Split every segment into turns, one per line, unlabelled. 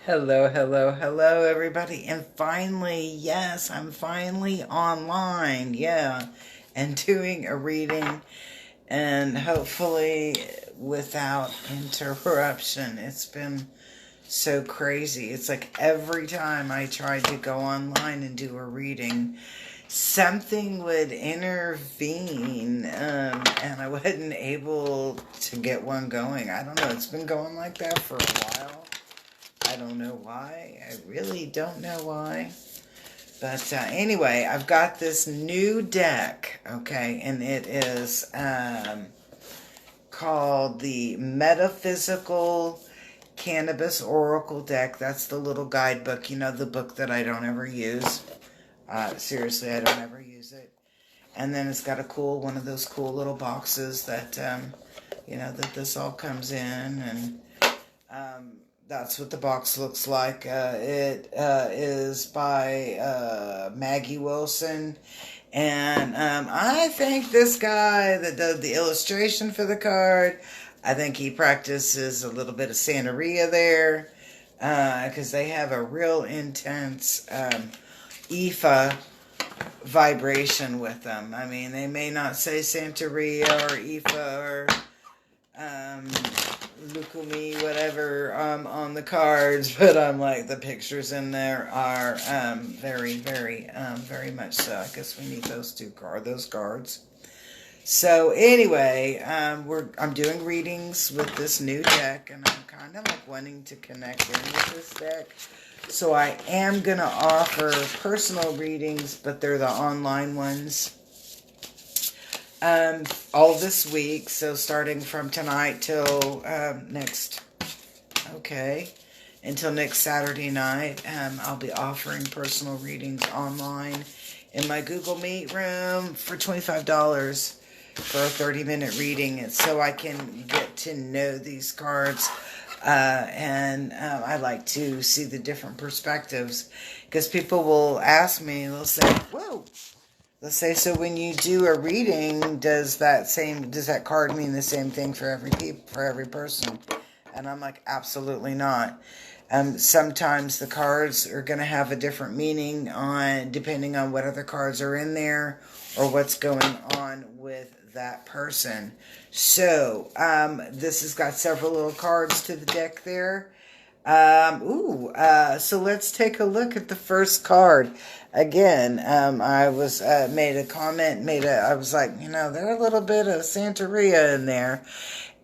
Hello, hello, hello, everybody. And finally, yes, I'm finally online. Yeah. And doing a reading and hopefully without interruption. It's been so crazy. It's like every time I tried to go online and do a reading, something would intervene, and I wasn't able to get one going. I don't know. It's been going like that for a while. I don't know why. I really don't know why. But anyway, I've got this new deck, okay, and it is called the Metaphysical Cannabis Oracle deck. That's the little guidebook, the book that I don't ever use. Seriously, I don't ever use it. And then it's got one of those cool little boxes that, that this all comes in, and that's what the box looks like. It is by Maggie Wilson. And I think this guy that does the illustration for the card, I think he practices a little bit of Santeria there. Because they have a real intense Ifa vibration with them. I mean, they may not say Santeria or Ifa or Lukumi, whatever, on the cards, but I'm like, the pictures in there are very, very, very much so. I guess we need those cards. So anyway, I'm doing readings with this new deck, and I'm kind of like wanting to connect in with this deck. So I am going to offer personal readings, but they're the online ones. All this week, so starting from tonight till until next Saturday night, I'll be offering personal readings online in my Google Meet room for $25 for a 30-minute reading. It's so I can get to know these cards, and I like to see the different perspectives, because people will ask me, they'll say, whoa. Let's say, so when you do a reading, does that card mean the same thing for every person? And I'm like, absolutely not. Sometimes the cards are going to have a different meaning depending on what other cards are in there or what's going on with that person. So, this has got several little cards to the deck there. So let's take a look at the first card. Again, I was made a comment, I was like, there's a little bit of Santeria in there.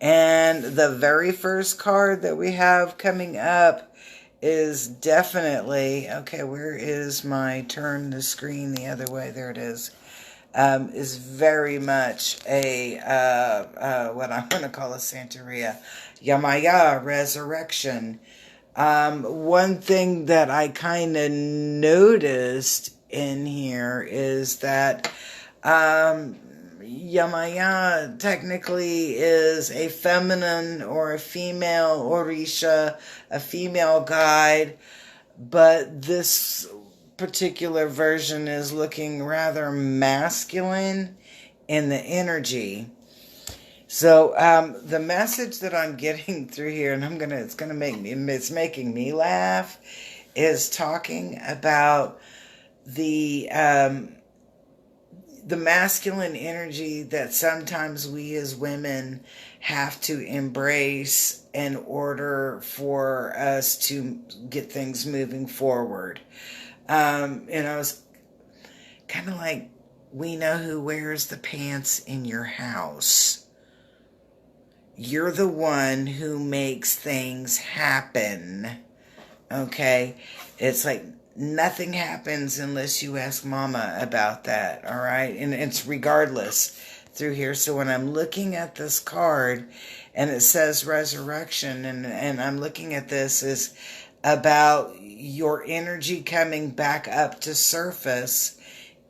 And the very first card that we have coming up is definitely, where is my turn the screen the other way? There it is. Is very much a, what I'm going to call a Santeria. Yamaya, resurrection. One thing that I kind of noticed in here is that Yamaya technically is a feminine or a female Orisha, a female guide, but this particular version is looking rather masculine in the energy. So the message that I'm getting through here, and it's making me laugh, is talking about the masculine energy that sometimes we as women have to embrace in order for us to get things moving forward. It's kind of like, we know who wears the pants in your house. You're the one who makes things happen, okay? It's like nothing happens unless you ask mama about that, all right? And it's regardless through here. So when I'm looking at this card and it says resurrection, and I'm looking at this is about your energy coming back up to surface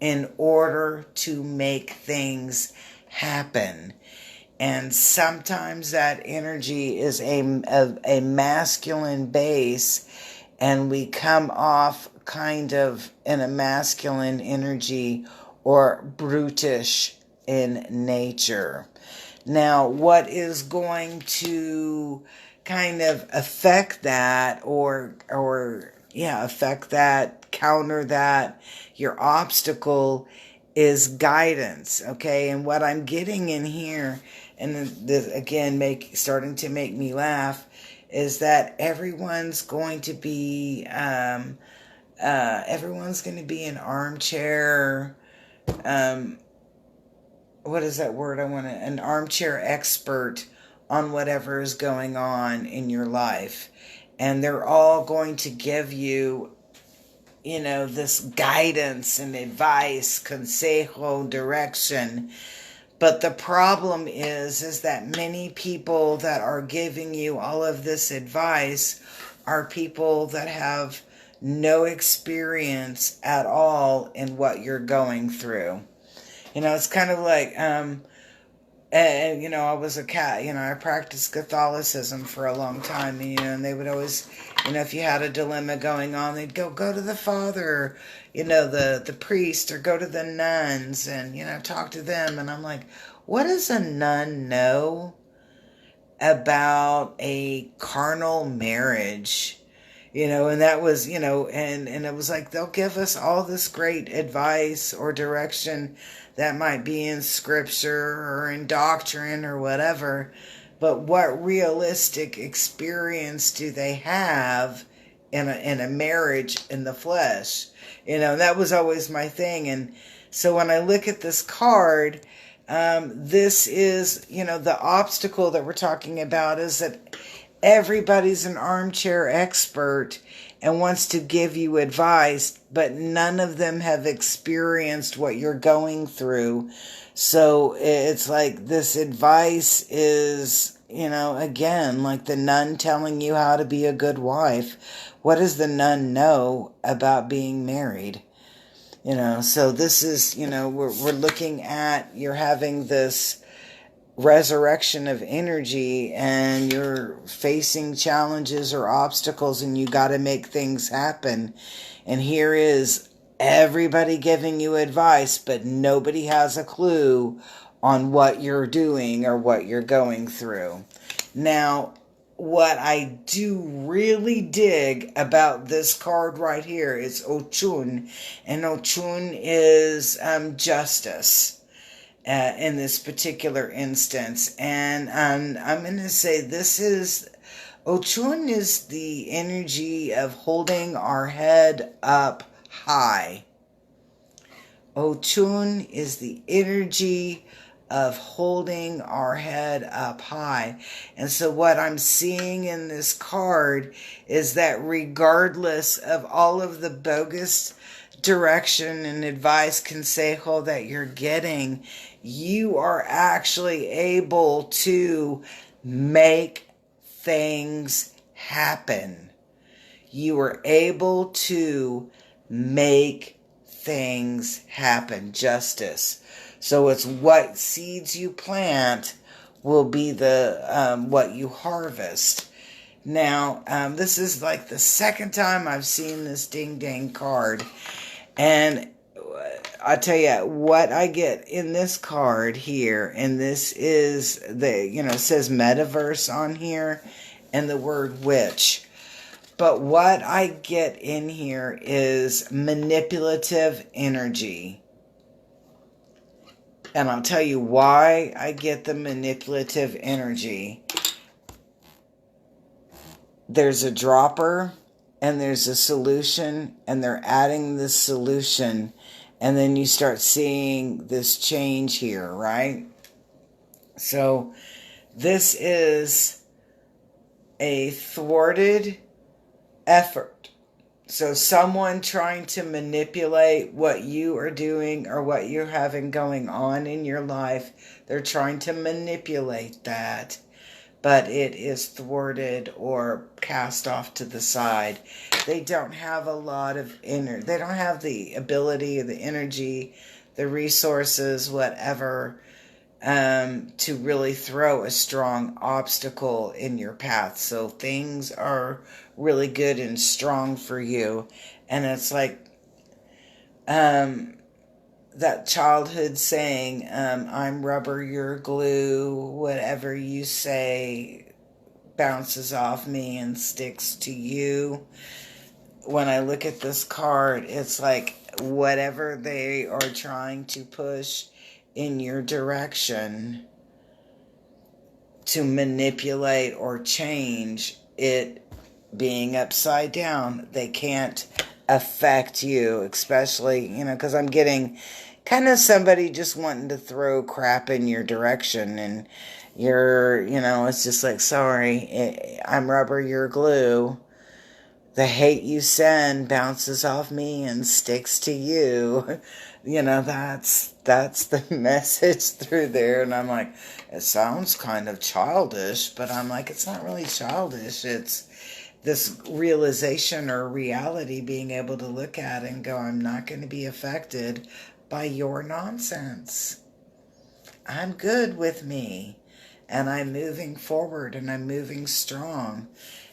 in order to make things happen. And sometimes that energy is a masculine base, and we come off kind of in a masculine energy or brutish in nature. Now, what is going to kind of affect that affect that, counter that. Your obstacle is guidance, okay? And what I'm getting in here, and this again starting to make me laugh, is that everyone's going to be an armchair. What is that word? An armchair expert on whatever is going on in your life. And they're all going to give you, this guidance and advice, consejo, direction. But the problem is that many people that are giving you all of this advice are people that have no experience at all in what you're going through. It's kind of like, I was I practiced Catholicism for a long time, and they would always, if you had a dilemma going on, they'd go to the father, the priest, or go to the nuns and, talk to them. And I'm like, what does a nun know about a carnal marriage? And that was, and it was like, they'll give us all this great advice or direction that might be in scripture or in doctrine or whatever. But what realistic experience do they have in a marriage in the flesh? That was always my thing. And so when I look at this card, this is, the obstacle that we're talking about is that everybody's an armchair expert and wants to give you advice, but none of them have experienced what you're going through. So it's like this advice is, again, like the nun telling you how to be a good wife. What does the nun know about being married? So this is, we're looking at, you're having this resurrection of energy and you're facing challenges or obstacles and you got to make things happen. And here is everybody giving you advice, but nobody has a clue on what you're doing or what you're going through. Now, what I do really dig about this card right here is Ochun, and Ochun is justice. In this particular instance. And I'm going to say Ochun is the energy of holding our head up high. Ochun is the energy of holding our head up high. And so what I'm seeing in this card is that regardless of all of the bogus direction and advice, consejo that you're getting, you are actually able to make things happen. You are able to make things happen. Justice. So it's what seeds you plant will be the what you harvest. Now, this is like the second time I've seen this ding dang card. And I'll tell you what I get in this card here, and this is it says metaverse on here and the word witch. But what I get in here is manipulative energy. And I'll tell you why I get the manipulative energy. There's a dropper and there's a solution, and they're adding this solution, and then you start seeing this change here, right? So this is a thwarted effort. So someone trying to manipulate what you are doing or what you're having going on in your life, they're trying to manipulate that, but it is thwarted or cast off to the side. They don't have a lot of they don't have the ability, the energy, the resources, whatever, to really throw a strong obstacle in your path. So things are really good and strong for you. And it's like that childhood saying, I'm rubber, you're glue, whatever you say bounces off me and sticks to you. When I look at this card, it's like whatever they are trying to push in your direction to manipulate or change it being upside down, they can't affect you, especially, because I'm getting kind of somebody just wanting to throw crap in your direction, and it's just like, sorry, I'm rubber, you're glue. The hate you send bounces off me and sticks to you. That's the message through there. And I'm like, it sounds kind of childish, but I'm like, it's not really childish. It's this realization or reality, being able to look at it and go, I'm not going to be affected by your nonsense. I'm good with me, and I'm moving forward, and I'm moving strong.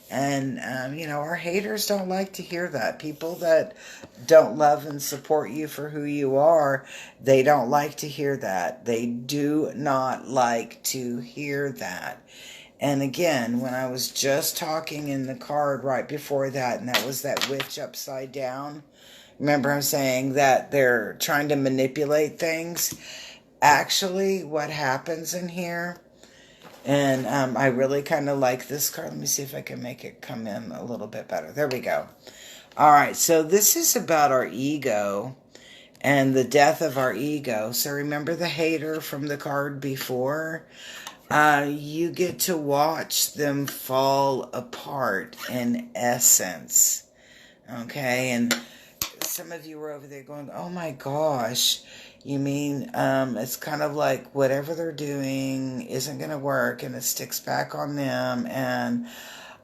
And, our haters don't like to hear that. People that don't love and support you for who you are, they don't like to hear that. They do not like to hear that. And again, when I was just talking in the card right before that, and that was that witch upside down, remember I'm saying that they're trying to manipulate things? Actually, what happens in here, and I really kind of like this card. Let me see if I can make it come in a little bit better. There we go. All right, so this is about our ego and the death of our ego. So remember the hater from the card before? You get to watch them fall apart in essence. Okay, and some of you were over there going, oh my gosh, you mean it's kind of like whatever they're doing isn't going to work, and it sticks back on them, and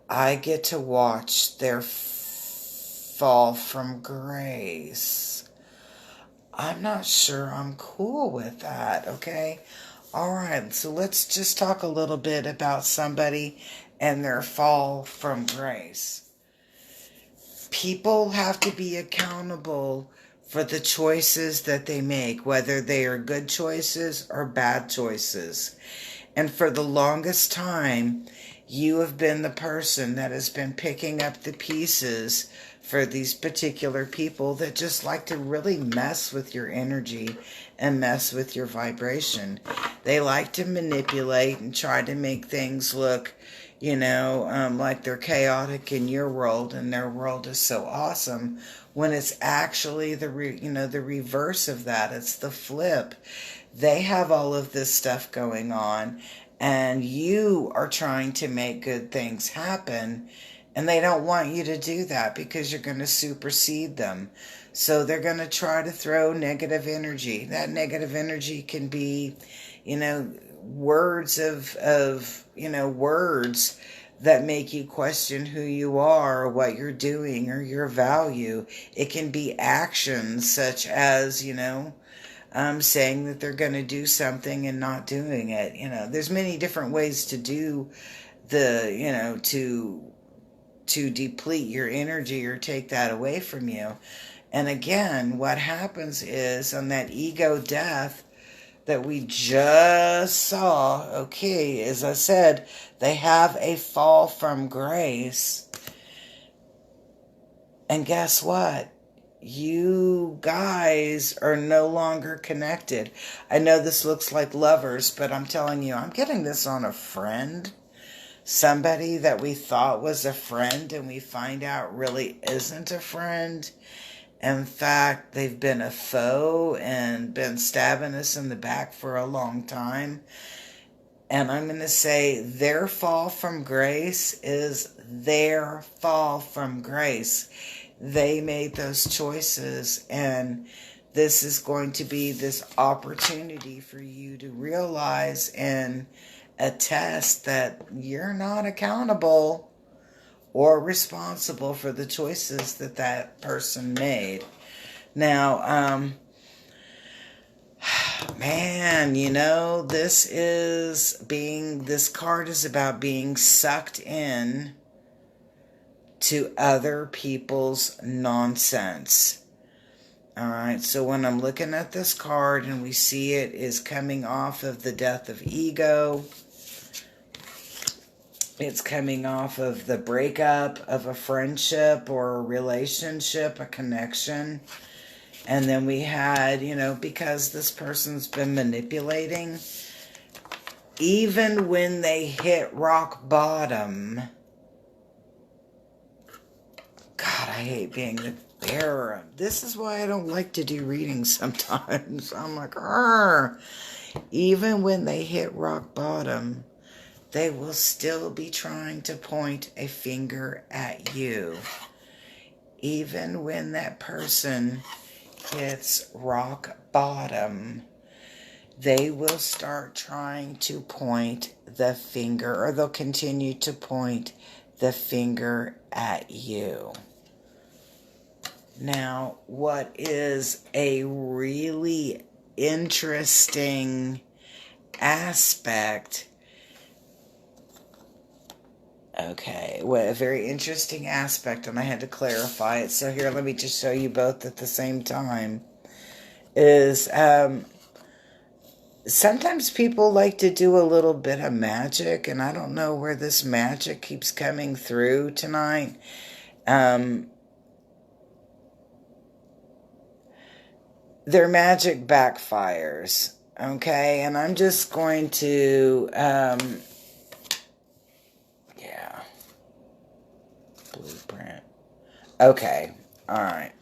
I get to watch their fall from grace. I'm not sure I'm cool with that, okay? All right, so let's just talk a little bit about somebody and their fall from grace. People have to be accountable for the choices that they make, whether they are good choices or bad choices. And for the longest time, you have been the person that has been picking up the pieces for these particular people that just like to really mess with your energy and mess with your vibration. They like to manipulate and try to make things look, like they're chaotic in your world, and their world is so awesome, when it's actually the reverse of that. It's the flip. They have all of this stuff going on, and you are trying to make good things happen, and they don't want you to do that because you're going to supersede them. So they're going to try to throw negative energy. That negative energy can be, words words that make you question who you are, or what you're doing, or your value. It can be actions such as, saying that they're going to do something and not doing it. There's many different ways to do to deplete your energy or take that away from you. And again, what happens is, on that ego death that we just saw, okay, as I said, they have a fall from grace. And guess what? You guys are no longer connected. I know this looks like lovers, but I'm telling you, I'm getting this on a friend. Somebody that we thought was a friend, and we find out really isn't a friend. In fact, they've been a foe and been stabbing us in the back for a long time. And I'm going to say their fall from grace is their fall from grace. They made those choices, and this is going to be this opportunity for you to realize and attest that you're not accountable or responsible for the choices that person made. Now, man, this card is about being sucked in to other people's nonsense. All right, so when I'm looking at this card and we see it is coming off of the death of ego, It's coming off of the breakup of a friendship or a relationship, a connection. And then we had, because this person's been manipulating, even when they hit rock bottom. God, I hate being the bearer. This is why I don't like to do readings sometimes. I'm like, Arr. Even when they hit rock bottom, they will still be trying to point a finger at you. Even when that person hits rock bottom, they will start trying to point the finger, or they'll continue to point the finger at you. Now, what is a really interesting aspect, a very interesting aspect, and I had to clarify it, so here, let me just show you both at the same time, is sometimes people like to do a little bit of magic, and I don't know where this magic keeps coming through tonight. Their magic backfires, okay? And I'm just going to, blueprint. Okay, all right.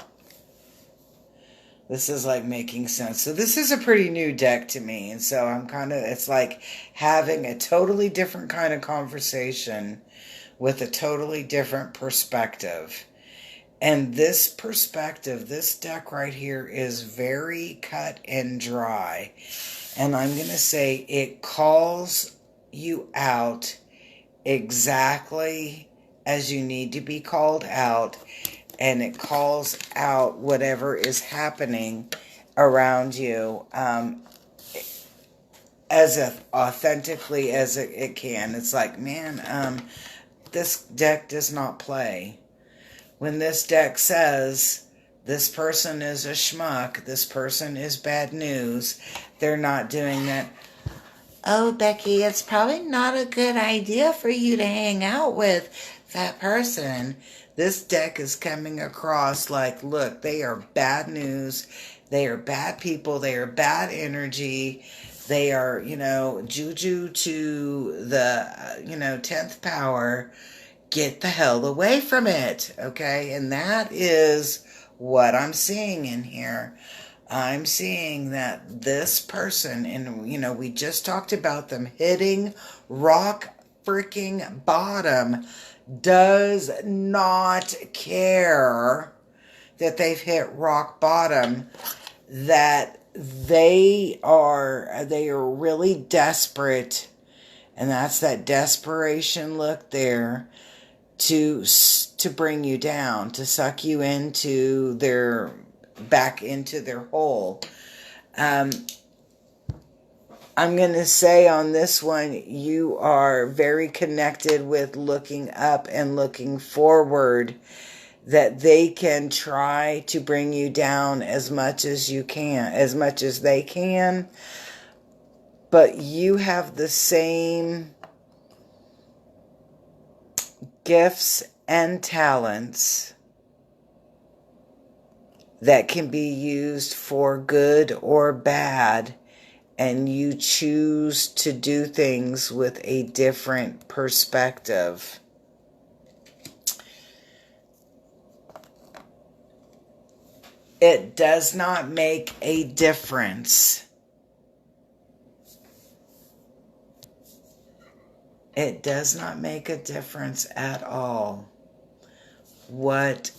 This is like making sense. So this is a pretty new deck to me. And so it's like having a totally different kind of conversation with a totally different perspective. And this perspective, this deck right here is very cut and dry. And I'm going to say it calls you out exactly as you need to be called out. And it calls out whatever is happening around you as authentically as it can. It's like, man, this deck does not play. When this deck says this person is a schmuck, this person is bad news, they're not doing that. Oh, Becky, it's probably not a good idea for you to hang out with that person. This deck is coming across like, look, they are bad news. They are bad people. They are bad energy. They are, juju to the, 10th power. Get the hell away from it, okay? And that is what I'm seeing in here. I'm seeing that this person, and, we just talked about them hitting rock freaking bottom, does not care that they've hit rock bottom, that they are really desperate, and that's that desperation look there, to bring you down, to suck you back into their hole. I'm going to say on this one, you are very connected with looking up and looking forward, that they can try to bring you down as much as they can, but you have the same gifts and talents that can be used for good or bad, and you choose to do things with a different perspective. It does not make a difference. It does not make a difference at all what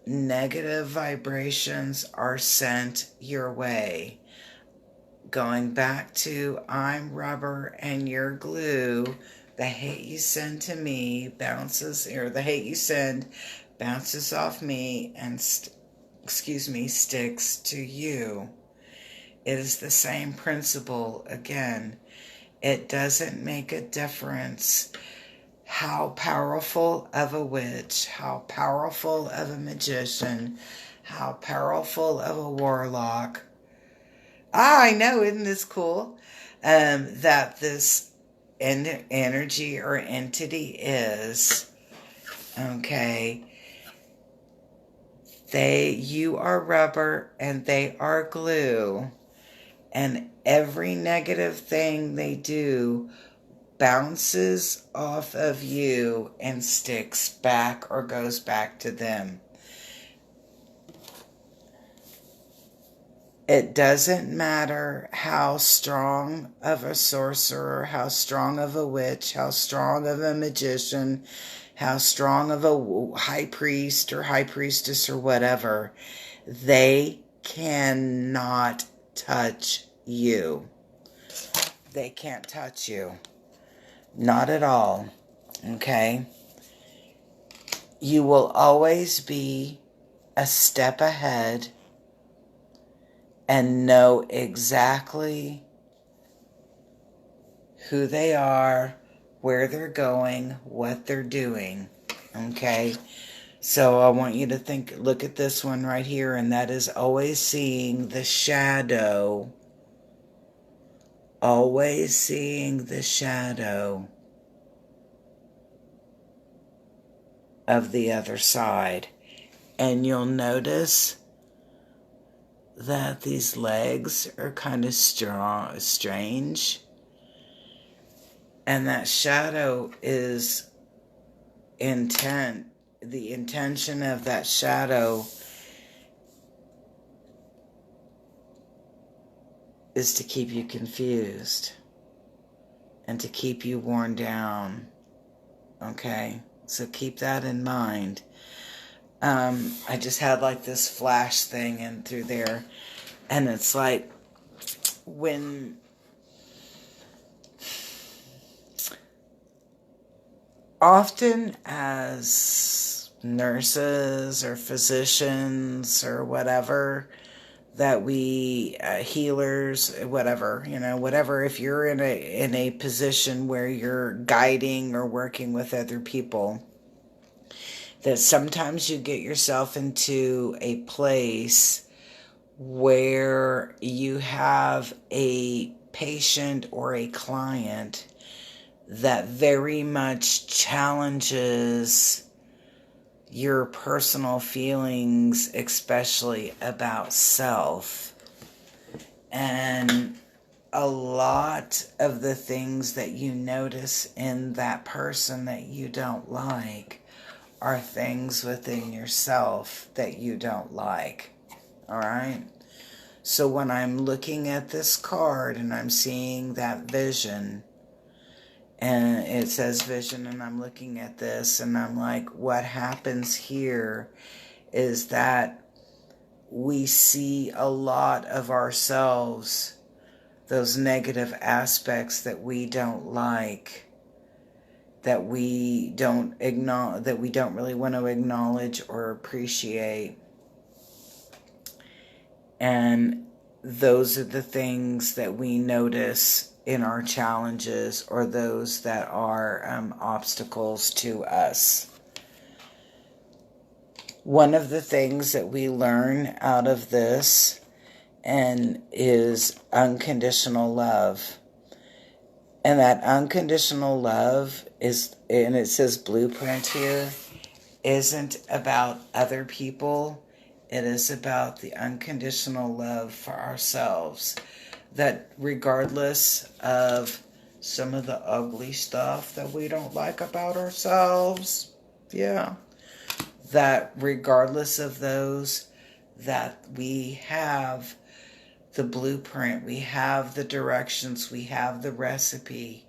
negative vibrations are sent your way. Going back to I'm rubber and you're glue, the hate you send to me bounces off me and sticks to you. It is the same principle again. It doesn't make a difference how powerful of a witch, how powerful of a magician, how powerful of a warlock. I know, isn't this cool? That this energy or entity is, okay, you are rubber and they are glue, and every negative thing they do bounces off of you and sticks back or goes back to them. It doesn't matter how strong of a sorcerer, how strong of a witch, how strong of a magician, how strong of a high priest or high priestess or whatever, they cannot touch you. They can't touch you. Not at all. Okay? You will always be a step ahead and know exactly who they are, where they're going, what they're doing. Okay? So I want you to look at this one right here, and that is always seeing the shadow. Always seeing the shadow of the other side. And you'll notice that these legs are kind of strange. And that shadow is intent. The intention of that shadow is to keep you confused and to keep you worn down. Okay? So keep that in mind. I just had like this flash thing in through there, and it's like when often as nurses or physicians or whatever, that we healers, whatever, whatever, if you're in a position where you're guiding or working with other people, that sometimes you get yourself into a place where you have a patient or a client that very much challenges your personal feelings, especially about self. And a lot of the things that you notice in that person that you don't like are things within yourself that you don't like. All right? So when I'm looking at this card and I'm seeing that vision, and it says vision, and I'm looking at this and I'm like, what happens here is that we see a lot of ourselves, those negative aspects that we don't like, that we don't acknowledge, that we don't really want to acknowledge or appreciate. And those are the things that we notice in our challenges, or those that are obstacles to us. One of the things that we learn out of this is unconditional love. And that unconditional love is, and it says blueprint here, isn't about other people. It is about the unconditional love for ourselves. That regardless of some of the ugly stuff that we don't like about ourselves, that regardless of those, that we have the blueprint, we have the directions, we have the recipe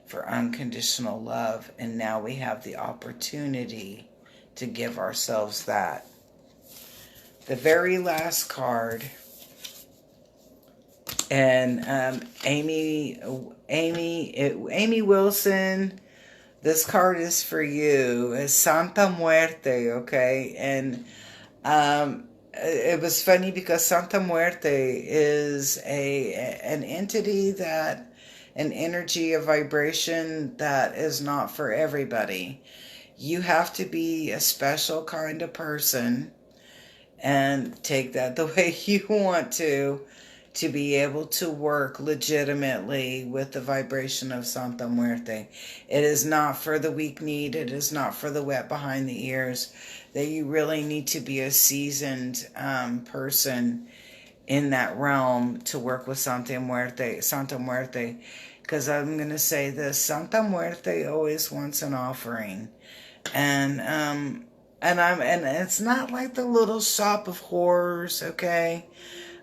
for unconditional love, and now we have the opportunity to give ourselves that. The very last card, and Amy Wilson, this card is for you. It's Santa Muerte, okay? And it was funny because Santa Muerte is an entity, that an energy, a vibration that is not for everybody. You have to be a special kind of person and take that the way you want to to be able to work legitimately with the vibration of Santa Muerte. It is not for the weak-kneed. It is not for the wet behind the ears. That you really need to be a seasoned person in that realm to work with Santa Muerte. Because I'm going to say this, Santa Muerte always wants an offering. And it's not like the Little Shop of Horrors, okay?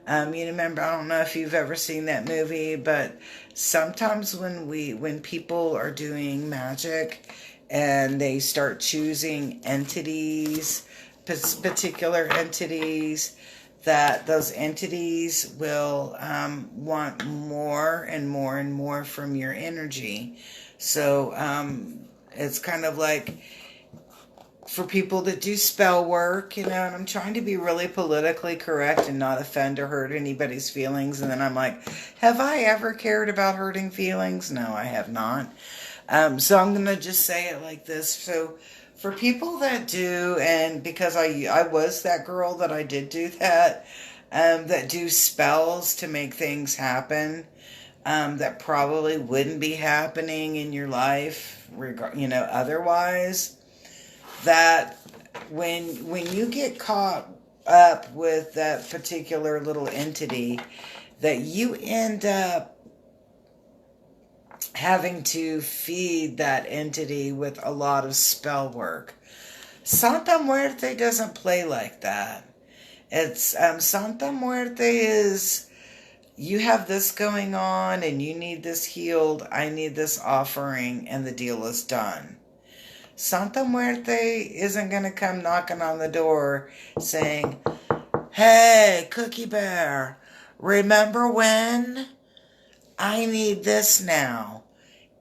You remember, I don't know if you've ever seen that movie, but sometimes when people are doing magic and they start choosing entities, particular entities, that those entities will want more and more and more from your energy. So it's kind of like for people that do spell work, and I'm trying to be really politically correct and not offend or hurt anybody's feelings. And then I'm like, have I ever cared about hurting feelings? No, I have not. So I'm going to just say it like this. So for people that do, and because I was that girl that I did do that, that do spells to make things happen, that probably wouldn't be happening in your life, otherwise, that when you get caught up with that particular little entity, that you end up having to feed that entity with a lot of spell work. Santa Muerte doesn't play like that. It's Santa Muerte is, you have this going on and you need this healed, I need this offering, and the deal is done. Santa Muerte isn't going to come knocking on the door saying, hey, Cookie Bear, remember when? I need this now.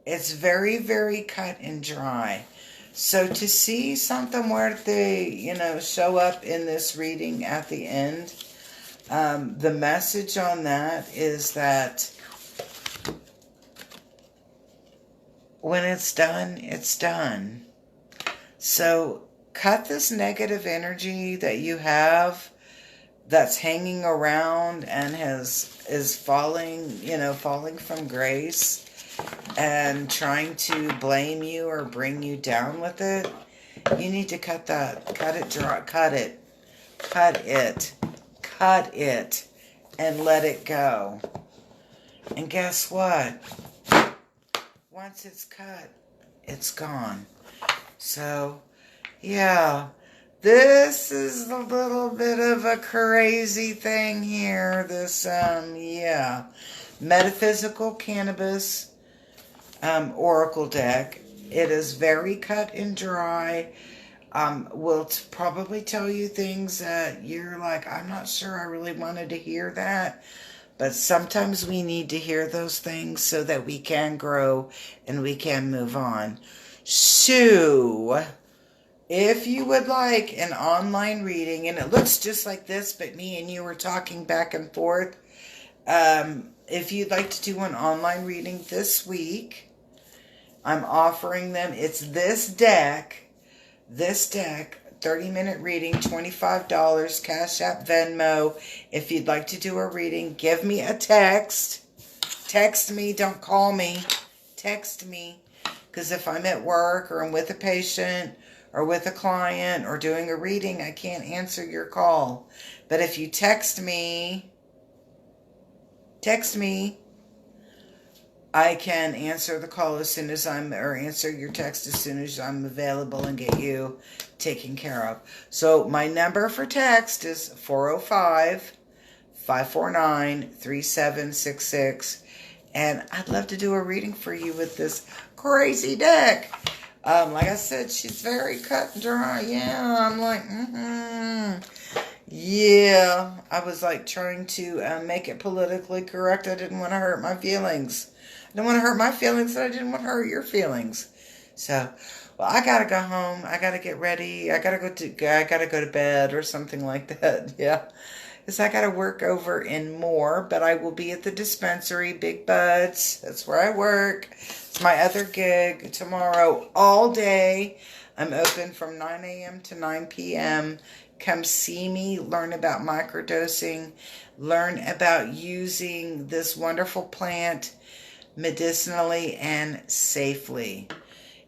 It's very, very cut and dry. So to see Santa Muerte, show up in this reading at the end, the message on that is that when it's done, it's done. So cut this negative energy that you have that's hanging around and is falling from grace and trying to blame you or bring you down with it. You need to cut it, and let it go. And guess what? Once it's cut, it's gone. So, yeah, this is a little bit of a crazy thing here. This, Metaphysical Cannabis Oracle deck. It is very cut and dry. Will probably tell you things that you're like, I'm not sure I really wanted to hear that. But sometimes we need to hear those things so that we can grow and we can move on. So, if you would like an online reading, and it looks just like this, but me and you were talking back and forth. If you'd like to do an online reading this week, I'm offering them. It's this deck, 30-minute reading, $25, Cash App, Venmo. If you'd like to do a reading, give me a text. Text me, don't call me. Text me. Because if I'm at work or I'm with a patient or with a client or doing a reading, I can't answer your call. But if you text me, I can answer the call as soon as answer your text as soon as I'm available and get you taken care of. So my number for text is 405-549-3766. And I'd love to do a reading for you with this crazy deck. Like I said, she's very cut and dry. Yeah, I'm like, Yeah, I was like trying to make it politically correct. I didn't want to hurt my feelings. I didn't want to hurt my feelings, and I didn't want to hurt your feelings. So, well, I gotta go home. I gotta get ready. I gotta go to bed or something like that. Yeah. Because I got to work over in Moore, but I will be at the dispensary, Big Buds. That's where I work. It's my other gig tomorrow all day. I'm open from 9 a.m. to 9 p.m. Come see me, learn about microdosing, learn about using this wonderful plant medicinally and safely.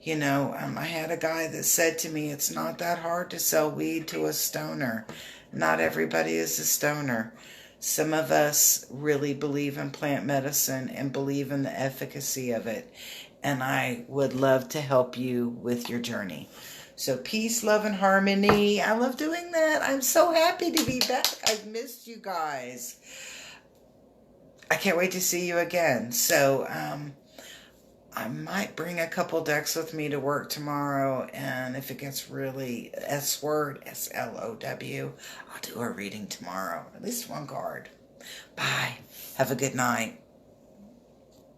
You know, I had a guy that said to me, it's not that hard to sell weed to a stoner. Not everybody is a stoner. Some of us really believe in plant medicine and believe in the efficacy of it. And I would love to help you with your journey. So peace, love, and harmony. I love doing that. I'm so happy to be back. I've missed you guys. I can't wait to see you again. So, I might bring a couple decks with me to work tomorrow, and if it gets really S-word, S-L-O-W, I'll do a reading tomorrow. At least one card. Bye. Have a good night.